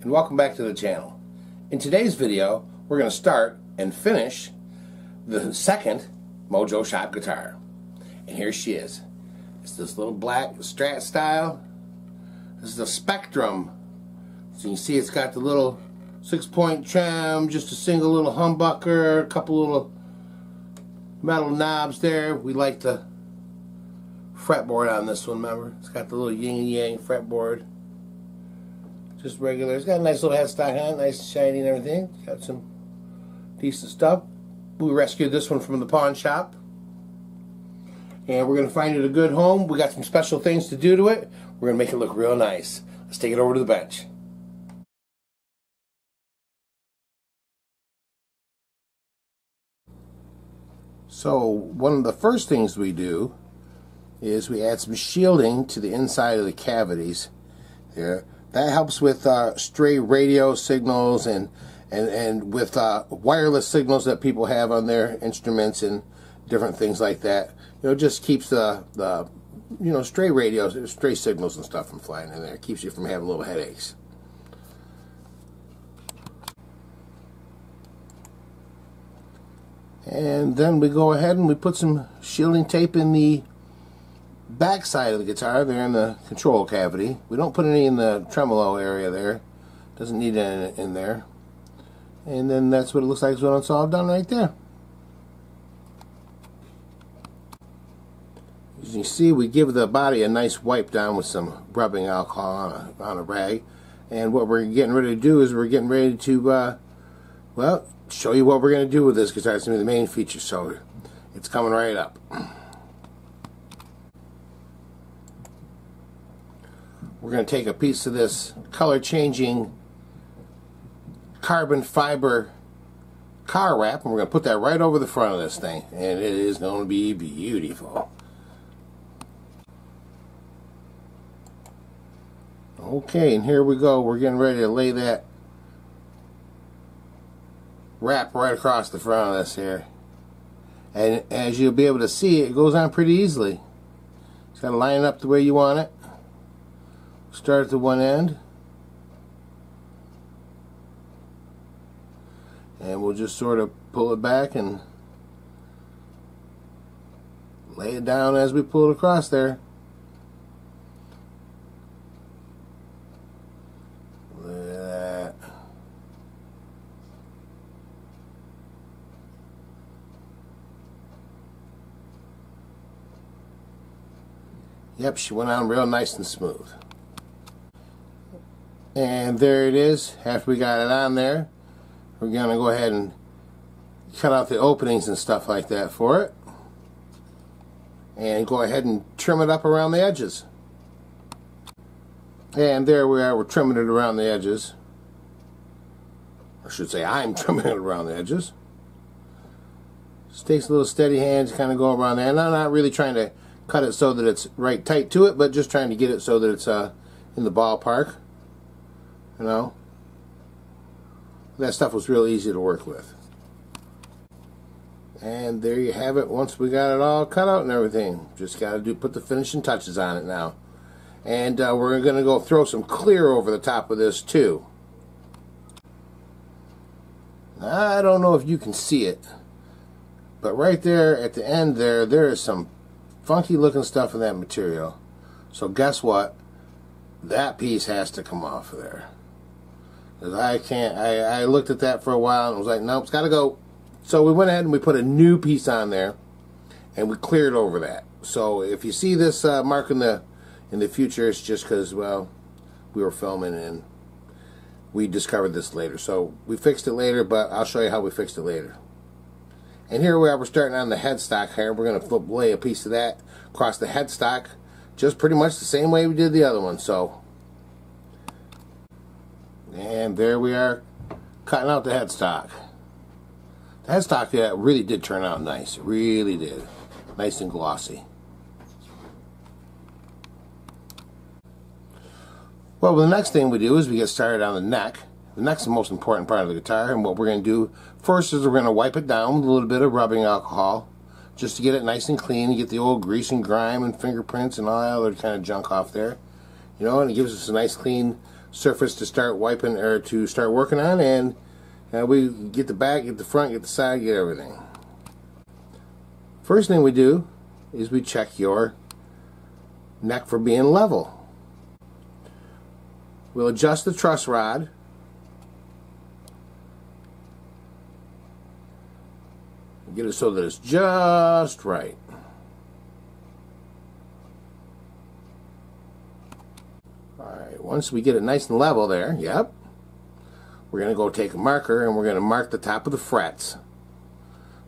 and welcome back to the channel. In today's video, we're going to start and finish the second Mojo Shop guitar. And here she is. It's this little black Strat style. This is a Spectrum. So you can see it's got the little 6-point trim, just a single little humbucker, a couple little metal knobs there. We like the fretboard on this one, remember? It's got the little yin and yang fretboard. Just regular. It's got a nice little headstock on it, nice and shiny and everything. Got some decent stuff. We rescued this one from the pawn shop. And we're going to find it a good home. We got some special things to do to it. We're going to make it look real nice. Let's take it over to the bench. So one of the first things we do is we add some shielding to the inside of the cavities there. That helps with stray radio signals and with wireless signals that people have on their instruments and different things like that. You know, it just keeps the stray radios, stray signals and stuff from flying in there. It keeps you from having little headaches. And then we go ahead and we put some shielding tape in the back side of the guitar there in the control cavity. We don't put any in the tremolo area there. Doesn't need any in there. And then that's what it looks like when it's all done right there. As you see, we give the body a nice wipe down with some rubbing alcohol on a rag. And what we're getting ready to do is we're getting ready to, well, show you what we're going to do with this guitar. It's going to be the main feature, so it's coming right up. We're going to take a piece of this color changing carbon fiber car wrap and we're going to put that right over the front of this thing, and it is going to be beautiful. Okay, and here we go. We're getting ready to lay that wrap right across the front of this here, and as you'll be able to see, it goes on pretty easily. Just got to line it up the way you want it. Start at the one end, and we'll just sort of pull it back and lay it down as we pull it across there. Look at that. Yep, she went on real nice and smooth. And there it is. After we got it on there, we're going to go ahead and cut out the openings and stuff like that for it. And go ahead and trim it up around the edges. And there we are. We're trimming it around the edges. I should say I'm trimming it around the edges. Just takes a little steady hand to kind of go around there. And I'm not really trying to cut it so that it's right tight to it, but just trying to get it so that it's in the ballpark. You know, that stuff was real easy to work with. And there you have it. Once we got it all cut out and everything, just got to put the finishing touches on it now. And we're going to go throw some clear over the top of this too. I don't know if you can see it, but right there at the end there is some funky looking stuff in that material. So guess what? That piece has to come off of there. Because I can't, I looked at that for a while and was like, nope, it's got to go. So we went ahead and we put a new piece on there and we cleared over that. So if you see this mark in the future, it's just because, well, we were filming and we discovered this later. So we fixed it later, but I'll show you how we fixed it later. And here we are, we're starting on the headstock here. We're going to lay a piece of that across the headstock, just pretty much the same way we did the other one. So, and there we are, cutting out the headstock. The headstock really did turn out nice. It really did. Nice and glossy. Well, the next thing we do is we get started on the neck. The neck's the most important part of the guitar, and what we're going to do first is we're going to wipe it down with a little bit of rubbing alcohol, just to get it nice and clean, get the old grease and grime and fingerprints and all that other kind of junk off there. you know, and it gives us a nice clean surface to start wiping or to start working on, and we get the back, get the front, get the side, get everything. First thing we do is we check your neck for being level. We'll adjust the truss rod. Get it so that it's just right. Alright, once we get it nice and level there, yep, we're going to go take a marker and we're going to mark the top of the frets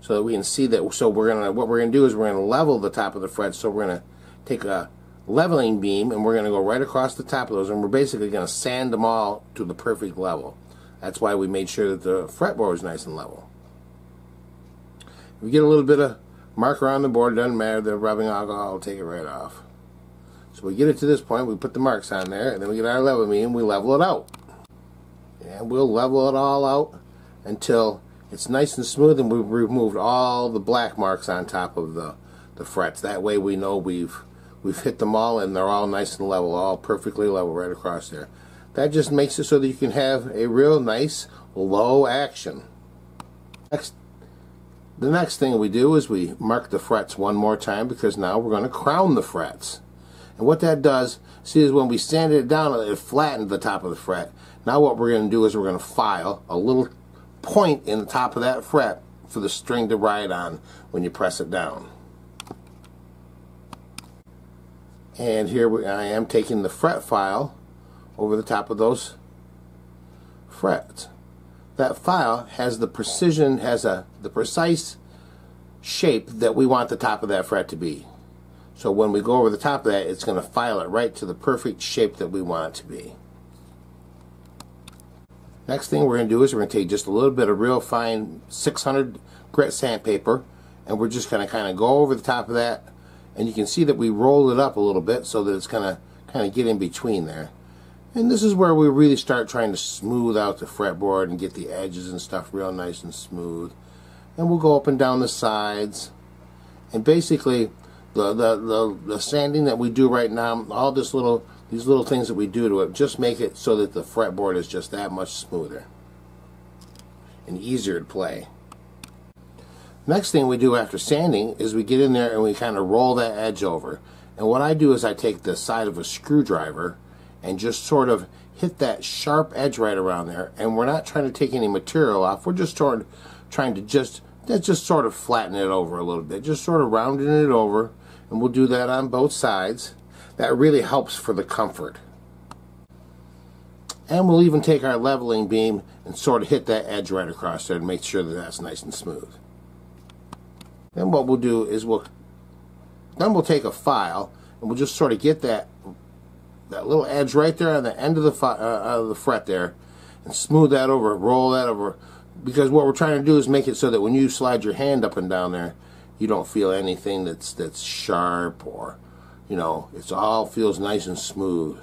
so that we can see that. So what we're going to do is we're going to level the top of the frets. So we're going to take a leveling beam and we're going to go right across the top of those, and we're basically going to sand them all to the perfect level. That's why we made sure that the fretboard was nice and level. If we get a little bit of marker on the board, it doesn't matter, the rubbing alcohol will take it right off. So we get it to this point, we put the marks on there, and then we get our level beam and we level it out. And we'll level it all out until it's nice and smooth and we've removed all the black marks on top of the frets. That way we know we've hit them all and they're all nice and level, all perfectly level right across there. That just makes it so that you can have a real nice low action. The next thing we do is we mark the frets one more time, because now we're going to crown the frets. And what that does, see, is when we sanded it down, it flattened the top of the fret. Now what we're going to do is we're going to file a little point in the top of that fret for the string to ride on when you press it down. And here I am taking the fret file over the top of those frets. That file has the precision, the precise shape that we want the top of that fret to be. So when we go over the top of that, it's going to file it right to the perfect shape that we want it to be. Next thing we're going to do is we're going to take just a little bit of real fine 600 grit sandpaper, and we're just going to kind of go over the top of that, and you can see that we roll it up a little bit so that it's going to kind of get in between there. And this is where we really start trying to smooth out the fretboard and get the edges and stuff real nice and smooth. And we'll go up and down the sides. And basically, the sanding that we do right now, all these little things that we do to it, just make it so that the fretboard is just that much smoother and easier to play. Next thing we do after sanding is we get in there and we kind of roll that edge over. And what I do is I take the side of a screwdriver and just sort of hit that sharp edge right around there, and we're not trying to take any material off, we're just sort of trying to just sort of flatten it over a little bit, just sort of rounding it over, and we'll do that on both sides. That really helps for the comfort. And we'll even take our leveling beam and sort of hit that edge right across there to make sure that that's nice and smooth. Then what we'll do is we'll take a file and we'll just sort of get that little edge right there on the end of the fret there, and smooth that over, roll that over, because what we're trying to do is make it so that when you slide your hand up and down there, you don't feel anything that's sharp, or, you know, it all feels nice and smooth.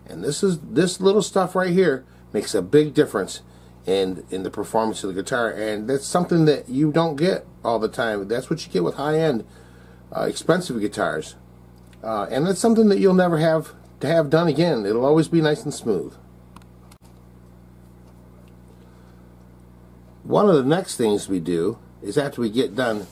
And this little stuff right here makes a big difference in the performance of the guitar, and that's something that you don't get all the time. That's what you get with high-end, expensive guitars. And that's something that you'll never have to have done again. It'll always be nice and smooth. One of the next things we do is, after we get done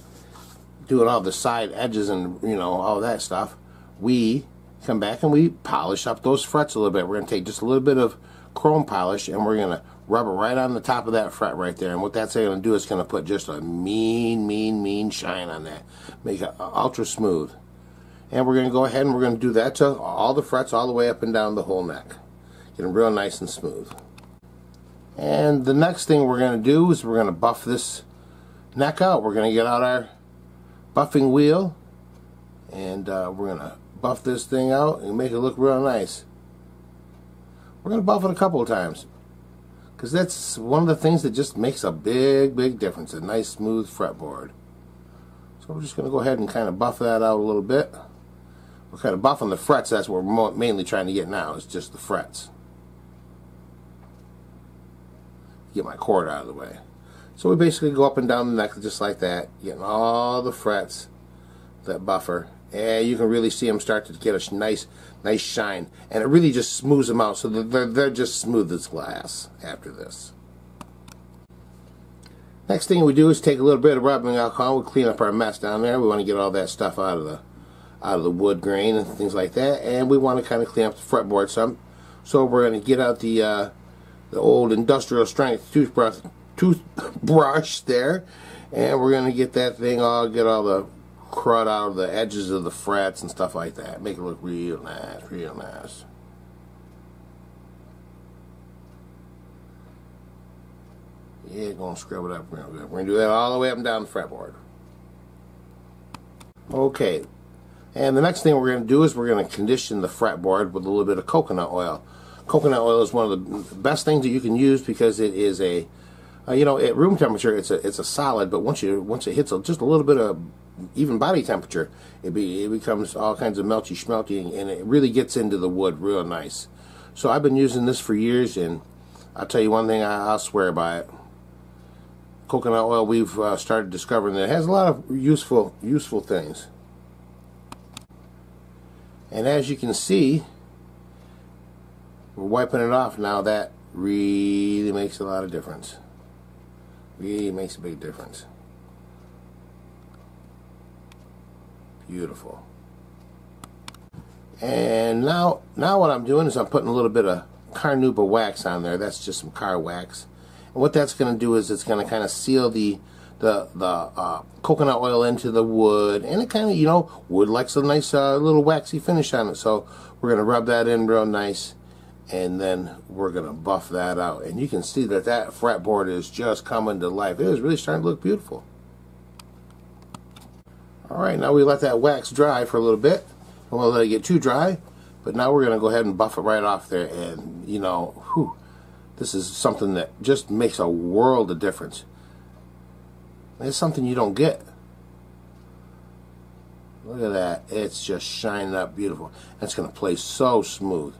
doing all the side edges and, you know, all that stuff, we come back and we polish up those frets a little bit. We're going to take just a little bit of chrome polish and we're going to rub it right on the top of that fret right there. And what that's going to do is going to put just a mean shine on that. Make it ultra smooth. And we're going to go ahead and we're going to do that to all the frets all the way up and down the whole neck. Get them real nice and smooth. And the next thing we're going to do is we're going to buff this neck out. We're going to get out our buffing wheel and we're going to buff this thing out and make it look real nice. We're going to buff it a couple of times, because that's one of the things that just makes a big difference, a nice smooth fretboard. So we're just going to go ahead and kind of buff that out a little bit. We're kind of buffing the frets. That's what we're mainly trying to get now, is just the frets. Get my cord out of the way. So we basically go up and down the neck just like that, getting all the frets, that buffer, and you can really see them start to get a nice shine, and it really just smooths them out, so they're just smooth as glass after this. Next thing we do is take a little bit of rubbing alcohol. We clean up our mess down there. We want to get all that stuff out of the wood grain and things like that, and we want to kind of clean up the fretboard some. So we're going to get out the old industrial strength toothbrush there, and we're going to get that thing get all the crud out of the edges of the frets and stuff like that. Make it look real nice, real nice. Yeah, going to scrub it up real good. We're going to do that all the way up and down the fretboard. Okay, and the next thing we're going to do is we're going to condition the fretboard with a little bit of coconut oil. Coconut oil is one of the best things that you can use because it is a, you know, at room temperature it's a solid, but once it hits just a little bit of even body temperature, it becomes all kinds of melty schmelty, and it really gets into the wood real nice. So I've been using this for years, and I'll tell you one thing, I'll swear by it. Coconut oil, we've started discovering that it has a lot of useful things. And as you can see, we're wiping it off now. That really makes a lot of difference. Really makes a big difference. Beautiful. And now what I'm doing is I'm putting a little bit of carnauba wax on there. That's just some car wax. And what that's going to do is it's going to kind of seal the coconut oil into the wood, and it kind of, you know, wood likes a nice little waxy finish on it. So we're going to rub that in real nice, and then we're going to buff that out. And you can see that fretboard is just coming to life. It is really starting to look beautiful. Alright, now we let that wax dry for a little bit. I won't let it get too dry, but now we're going to go ahead and buff it right off there. And, you know, whew, this is something that just makes a world of difference. It's something you don't get. Look at that. It's just shining up beautiful. It's going to play so smooth.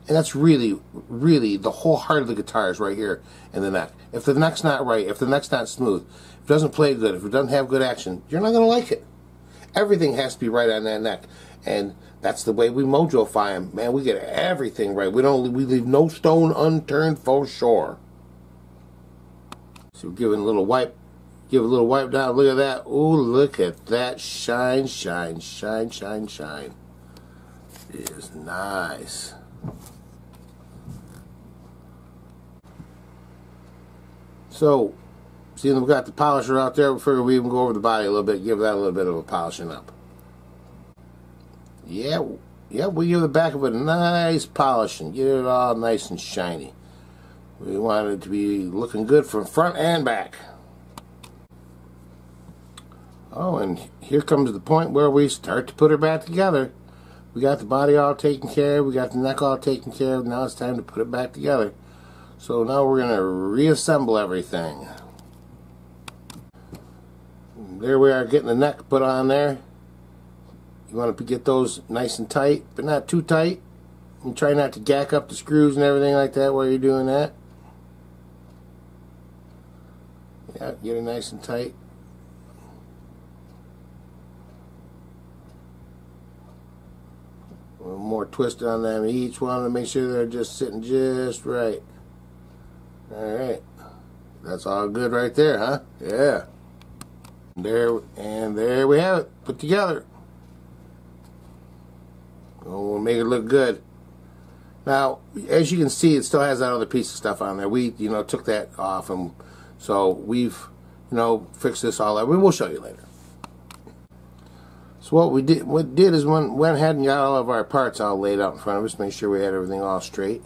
And that's really, really the whole heart of the guitar is right here in the neck. If the neck's not right, if the neck's not smooth, if it doesn't play good, if it doesn't have good action, you're not going to like it. Everything has to be right on that neck. And that's the way we mojo-fy them. Man, we get everything right. We leave no stone unturned for sure. So we're giving a little wipe. Give a little wipe down. Look at that. Ooh, look at that. Shine, shine, shine, shine, shine. It is nice. So, seeing that we've got the polisher out there, we figure we even go over the body a little bit, give that a little bit of a polishing up. Yeah, we give the back of it a nice polishing. Get it all nice and shiny. We want it to be looking good from front and back. Oh, and here comes the point where we start to put her back together. We got the body all taken care of, we got the neck all taken care of, now it's time to put it back together. So now we're going to reassemble everything. There we are, getting the neck put on there. You want to get those nice and tight, but not too tight. And try not to gack up the screws and everything like that while you're doing that. Yeah, get it nice and tight. A little more twist on them each one to make sure they're just sitting just right. Alright. That's all good right there, huh? Yeah. There we have it. Put together. Oh, we'll make it look good. Now, as you can see, it still has that other piece of stuff on there. We, you know, took that off, and so we've, you know, fixed this all out. We'll show you later. So what we did is went ahead and got all of our parts all laid out in front of us, make sure we had everything all straight.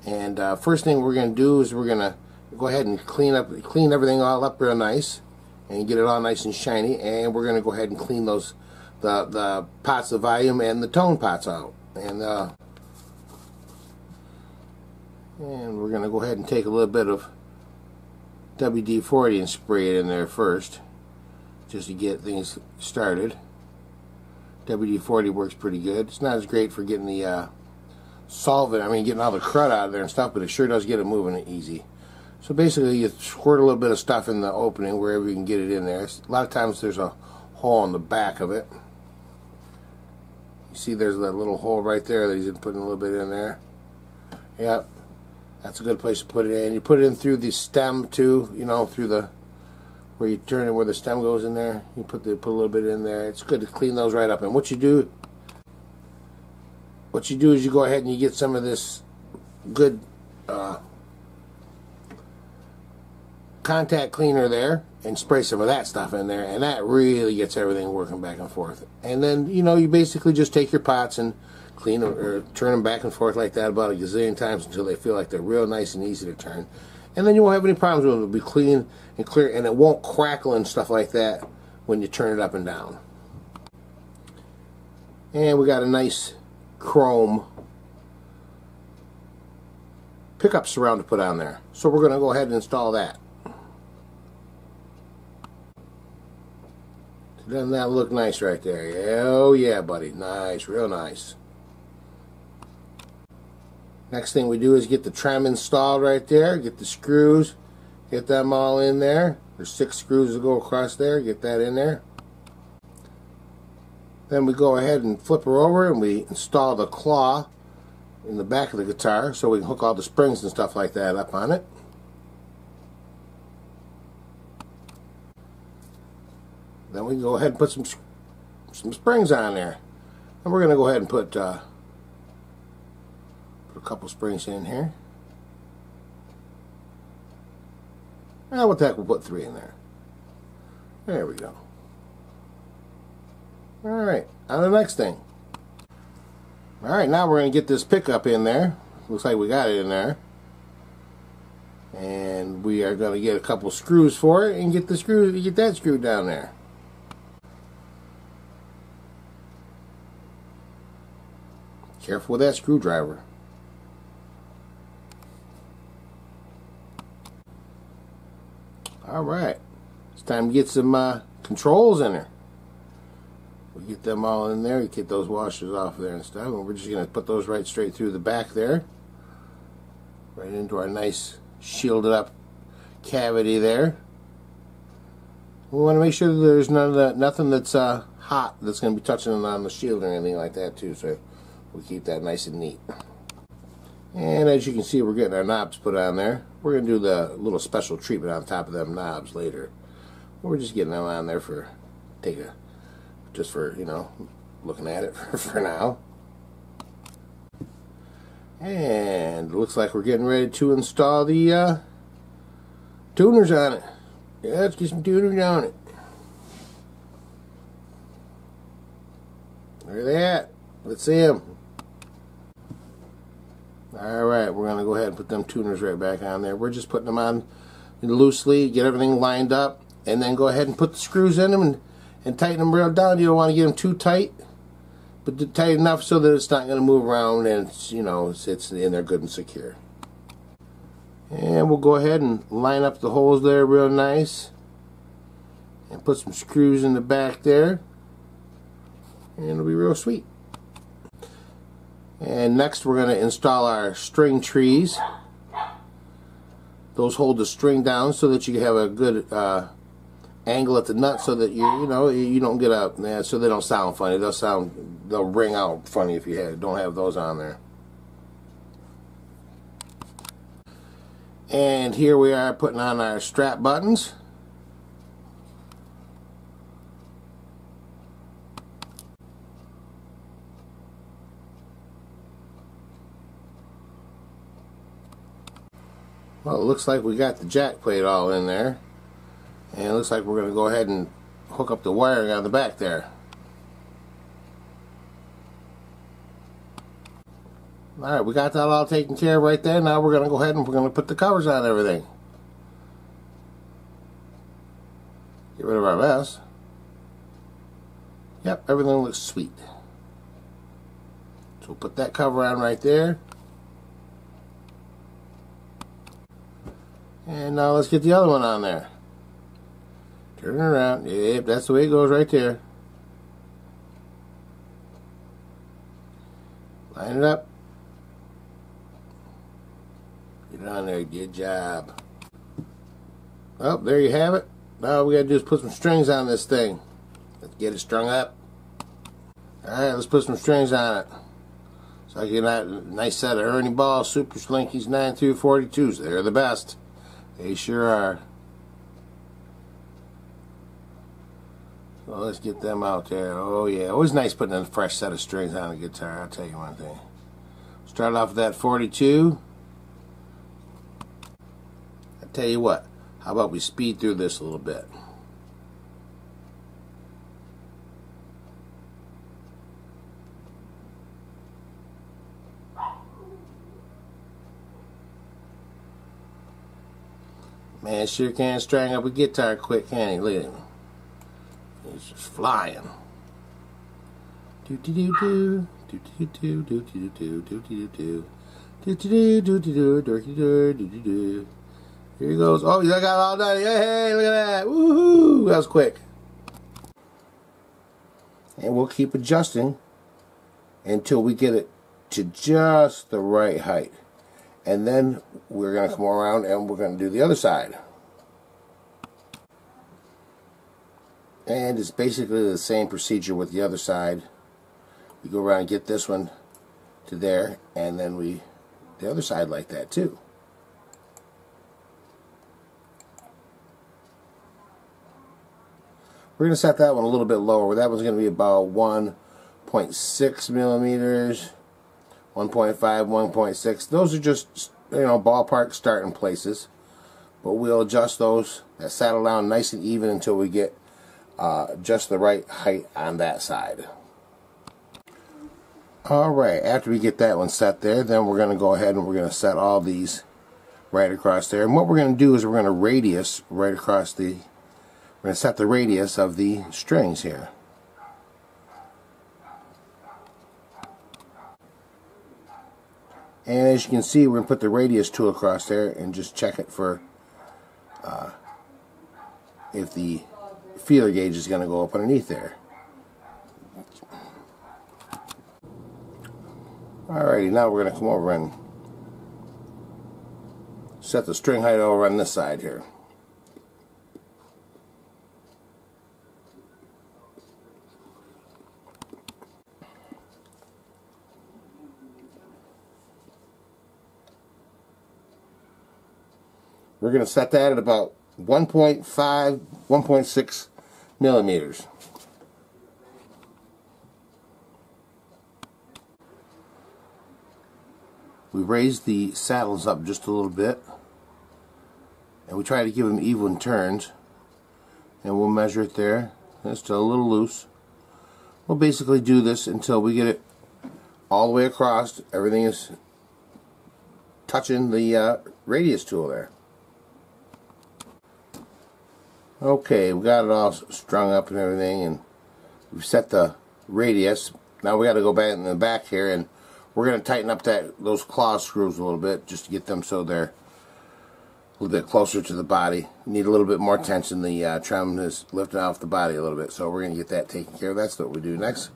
And first thing we're going to do is we're going to go ahead and clean everything all up real nice, and get it all nice and shiny. And we're going to go ahead and clean those the pots of volume and the tone pots out. And we're going to go ahead and take a little bit of WD-40 and spray it in there first, just to get things started. WD-40 works pretty good. It's not as great for getting the solvent, getting all the crud out of there and stuff, but it sure does get it moving easy. So basically you squirt a little bit of stuff in the opening wherever you can get it in there. A lot of times there's a hole in the back of it. You see there's that little hole right there that he's putting a little bit in there. Yep, that's a good place to put it in. You put it in through the stem too, you know, through the, where you turn it, where the stem goes in there. You put a little bit in there. It's good to clean those right up. And what you do is you go ahead and you get some of this good contact cleaner there and spray some of that stuff in there, and that really gets everything working back and forth. And then, you know, you basically just take your pots and clean them, or turn them back and forth like that about a gazillion times until they feel like they're real nice and easy to turn. And then you won't have any problems with them. It'll be clean and clear, and it won't crackle and stuff like that when you turn it up and down. And we got a nice chrome pickup surround to put on there. So we're going to go ahead and install that. Doesn't that look nice right there? Oh yeah, buddy. Nice, real nice. Next thing we do is get the trem installed right there. Get the screws. Get them all in there. There's 6 screws to go across there. Get that in there. Then we go ahead and flip her over and we install the claw in the back of the guitar so we can hook all the springs and stuff like that up on it. Then we can go ahead and put some springs on there. And we're going to go ahead and put a couple springs in here. Now what the heck, we'll put 3 in there. There we go. Alright, on to the next thing. Alright, now we're going to get this pickup in there. Looks like we got it in there. And we are going to get a couple screws for it and get that screw down there. Careful with that screwdriver. Alright, it's time to get some controls in there. We get them all in there, you get those washers off there and stuff, and we're just going to put those right straight through the back there. Right into our nice shielded up cavity there. We want to make sure that there's nothing that's hot that's going to be touching on the shield or anything like that too, so we keep that nice and neat. And as you can see, we're getting our knobs put on there. We're going to do the little special treatment on top of them knobs later. We're just getting them on there for, just for, you know, looking at it for now. And it looks like we're getting ready to install the tuners on it. Yeah, let's get some tuners on it. Where are they at? Let's see them. Alright, we're going to go ahead and put them tuners right back on there. We're just putting them on loosely, get everything lined up, and then go ahead and put the screws in them and tighten them real down. You don't want to get them too tight, but tight enough so that it's not going to move around and it's, you know, it's in there good and secure. And we'll go ahead and line up the holes there real nice and put some screws in the back there, and it'll be real sweet. And next we're going to install our string trees. Those hold the string down so that you have a good angle at the nut, so that you don't get a, so they don't sound funny. They'll ring out funny if you don't have those on there. And here we are putting on our Strat buttons. Well, it looks like we got the jack plate all in there, and it looks like we're going to go ahead and hook up the wiring on the back there. Alright, we got that all taken care of right there. Now we're going to go ahead and we're going to put the covers on everything. Get rid of our mess. Yep, everything looks sweet. So we'll put that cover on right there. And now let's get the other one on there. Turn it around. Yep, that's the way it goes right there. Line it up. Get it on there. Good job. Oh, there you have it. Now all we gotta do is put some strings on this thing. Let's get it strung up. Alright, let's put some strings on it. So I get a nice set of Ernie Ball Super Slinkies 9 through 42s. They're the best. They sure are. So let's get them out there. Oh yeah, always nice putting a fresh set of strings on a guitar. I'll tell you one thing. Start off with that 42. I'll tell you what. How about we speed through this a little bit? Man, sure can string up a guitar quick, can't he? Look at him. He's just flying. Do do do do do do do do do do do do do do do do do do do do. Here he goes. Oh, you got it all done. Hey, look at that. Woohoo! That was quick. And we'll keep adjusting until we get it to just the right height. And then we're going to come around and we're going to do the other side. And it's basically the same procedure with the other side. We go around and get this one to there, and then the other side like that too. We're going to set that one a little bit lower. That one's going to be about 1.6 millimeters. 1.5, 1.6. Those are just, you know, ballpark starting places. But we'll adjust those, that saddle down nice and even until we get just the right height on that side. Alright, after we get that one set there, then we're going to go ahead and we're going to set all these right across there. And what we're going to do is we're going to radius right across the, we're going to set the radius of the strings here. And as you can see, we're going to put the radius tool across there and just check it for if the feeler gauge is going to go up underneath there. Alrighty, now we're going to come over and set the string height over on this side here. We're going to set that at about 1.5, 1.6 millimeters. We raise the saddles up just a little bit, and we try to give them even turns, and we'll measure it there. It's still a little loose. We'll basically do this until we get it all the way across. Everything is touching the radius tool there. Okay, we got it all strung up and everything, and we've set the radius. Now we got to go back in the back here, and we're going to tighten up those claw screws a little bit just to get them so they're a little bit closer to the body. We need a little bit more tension. The trim is lifting off the body a little bit, so we're going to get that taken care of. That's what we do next.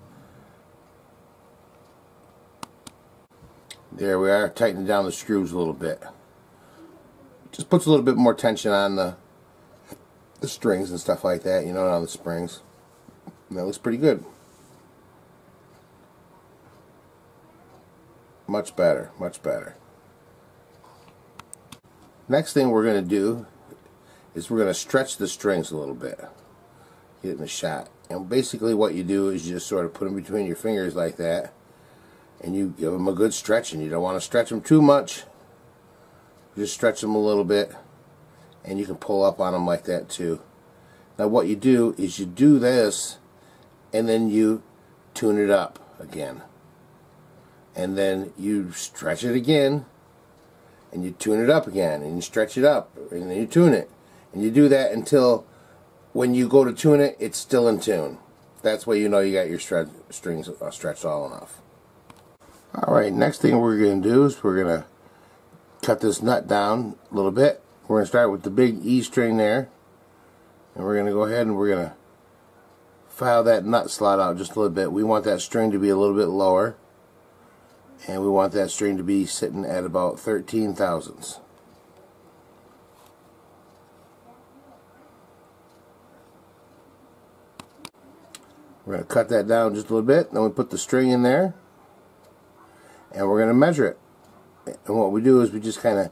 There we are, tightening down the screws a little bit. Just puts a little bit more tension on the strings and stuff like that, you know, on the springs. And that looks pretty good. Much better, much better. Next thing we're going to do is we're going to stretch the strings a little bit. Get in the shot. And basically what you do is you just sort of put them between your fingers like that, and you give them a good stretch, and you don't want to stretch them too much. Just stretch them a little bit, and you can pull up on them like that too. Now what you do is you do this, and then you tune it up again. And then you stretch it again, and you tune it up again, and you stretch it up, and then you tune it. And you do that until when you go to tune it, it's still in tune. That's why you know you got your strings stretched all enough. Alright, next thing we're going to do is we're going to cut this nut down a little bit. We're going to start with the big E string there, and we're going to go ahead and we're going to file that nut slot out just a little bit. We want that string to be a little bit lower, and we want that string to be sitting at about 13 thousandths. We're going to cut that down just a little bit. Then we put the string in there, and we're going to measure it. And what we do is we just kind of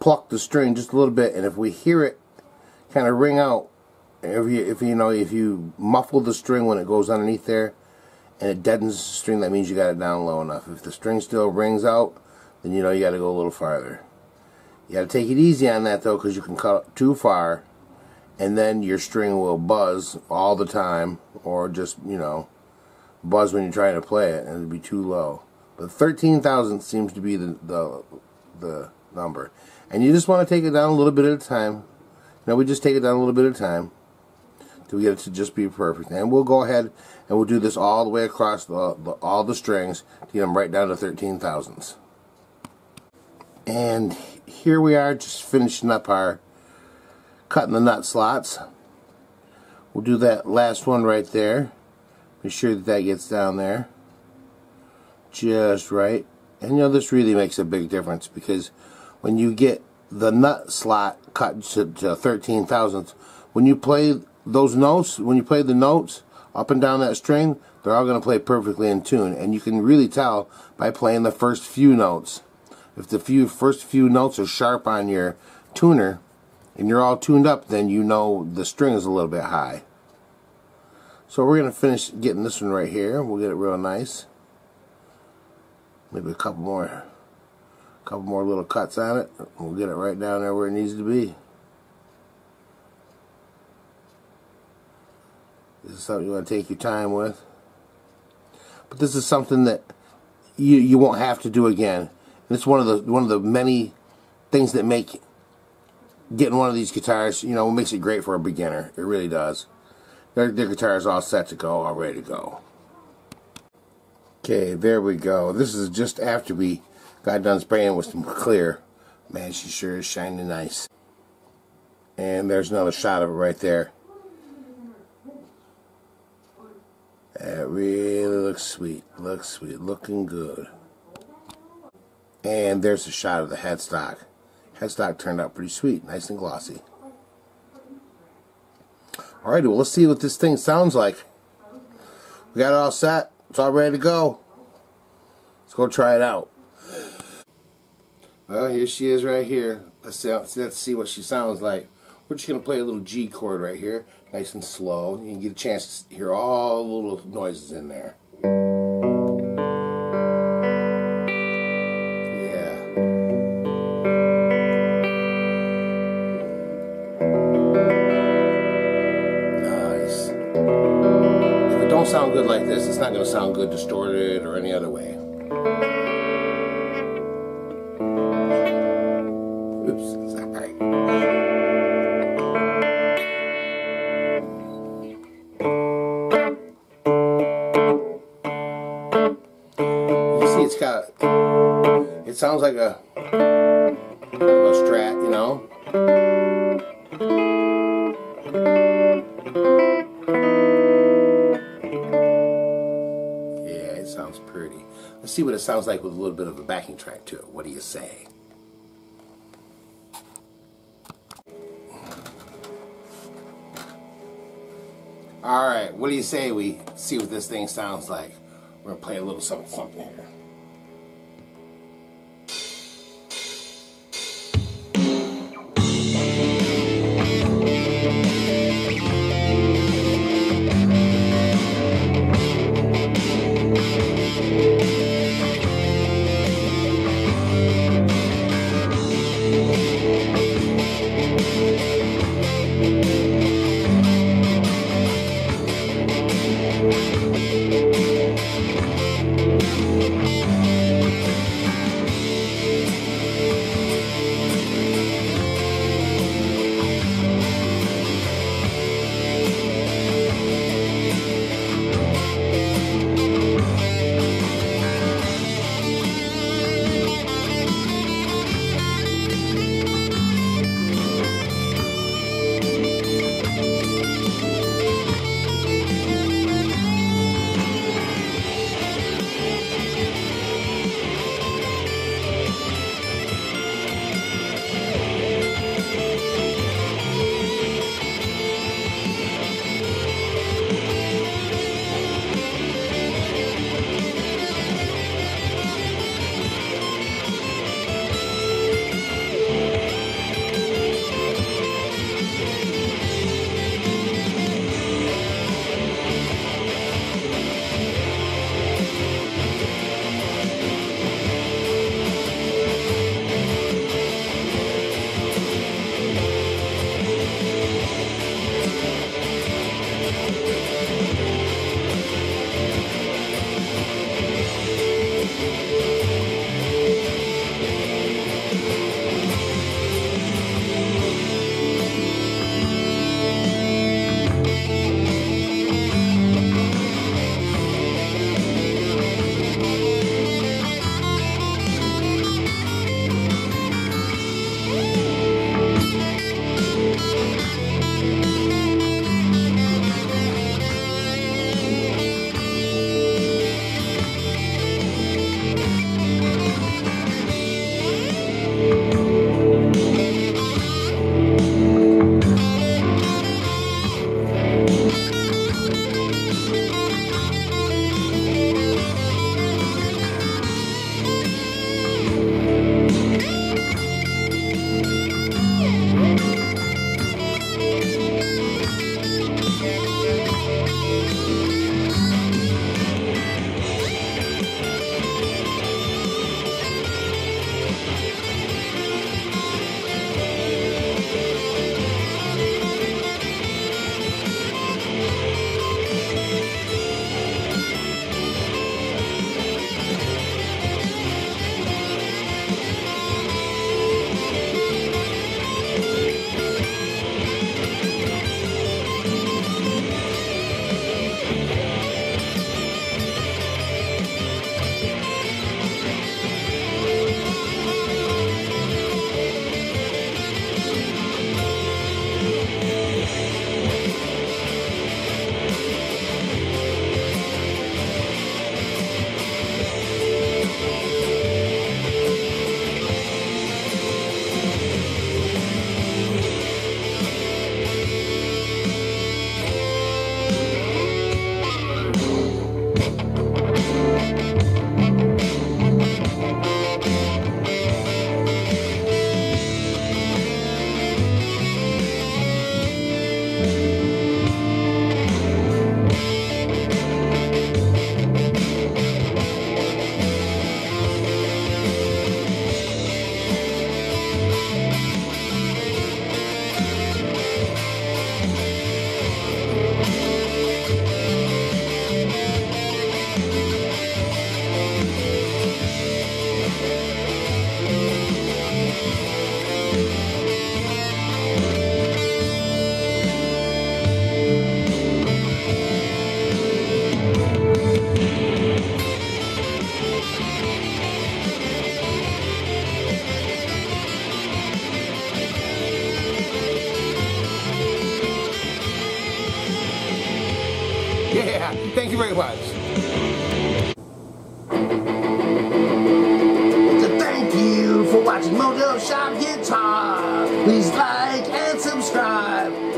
pluck the string just a little bit, and if we hear it kind of ring out, if you muffle the string when it goes underneath there, and it deadens the string, that means you got it down low enough. If the string still rings out, then you know you got to go a little farther. You got to take it easy on that though, because you can cut too far, and then your string will buzz all the time, or just, you know, buzz when you're trying to play it, and it'll be too low. But 13,000 seems to be the number, and you just want to take it down a little bit at a time. You know, we just take it down a little bit at a time till we get it to just be perfect. And we'll go ahead and we'll do this all the way across all the strings to get them right down to 13 thousandths. And here we are, just finishing up our cutting the nut slots. We'll do that last one right there. Make sure that gets down there just right. And you know, this really makes a big difference, because when you get the nut slot cut to 13 thousandths, when you play those notes, when you play the notes up and down that string, they're all going to play perfectly in tune. And you can really tell by playing the first few notes. If the first few notes are sharp on your tuner and you're all tuned up, then you know the string is a little bit high. So we're going to finish getting this one right here. We'll get it real nice. Maybe a couple more little cuts on it. We'll get it right down there where it needs to be. This is something you want to take your time with. But this is something that you won't have to do again. And it's one of the many things that make getting one of these guitars, you know, makes it great for a beginner. It really does. Their guitar is all set to go, all ready to go. Okay, there we go. This is just after we got done spraying with some clear. Man, she sure is shining nice. And there's another shot of it right there. That really looks sweet. Looks sweet. Looking good. And there's a shot of the headstock. Headstock turned out pretty sweet. Nice and glossy. Alrighty, well, let's see what this thing sounds like. We got it all set. It's all ready to go. Let's go try it out. Well, here she is right here. Let's see what she sounds like. We're just going to play a little G chord right here. Nice and slow. You can get a chance to hear all the little noises in there. Yeah. Nice. If it don't sound good like this, it's not going to sound good distorted or any other way. Oops, is that right? It sounds like a Strat, you know. Yeah, it sounds pretty. Let's see what it sounds like with a little bit of a backing track to it. What do you say? Alright, what do you say we see what this thing sounds like? We're going to play a little something here. Thank you very much. Thank you for watching Mojo Shop Guitar. Please like and subscribe.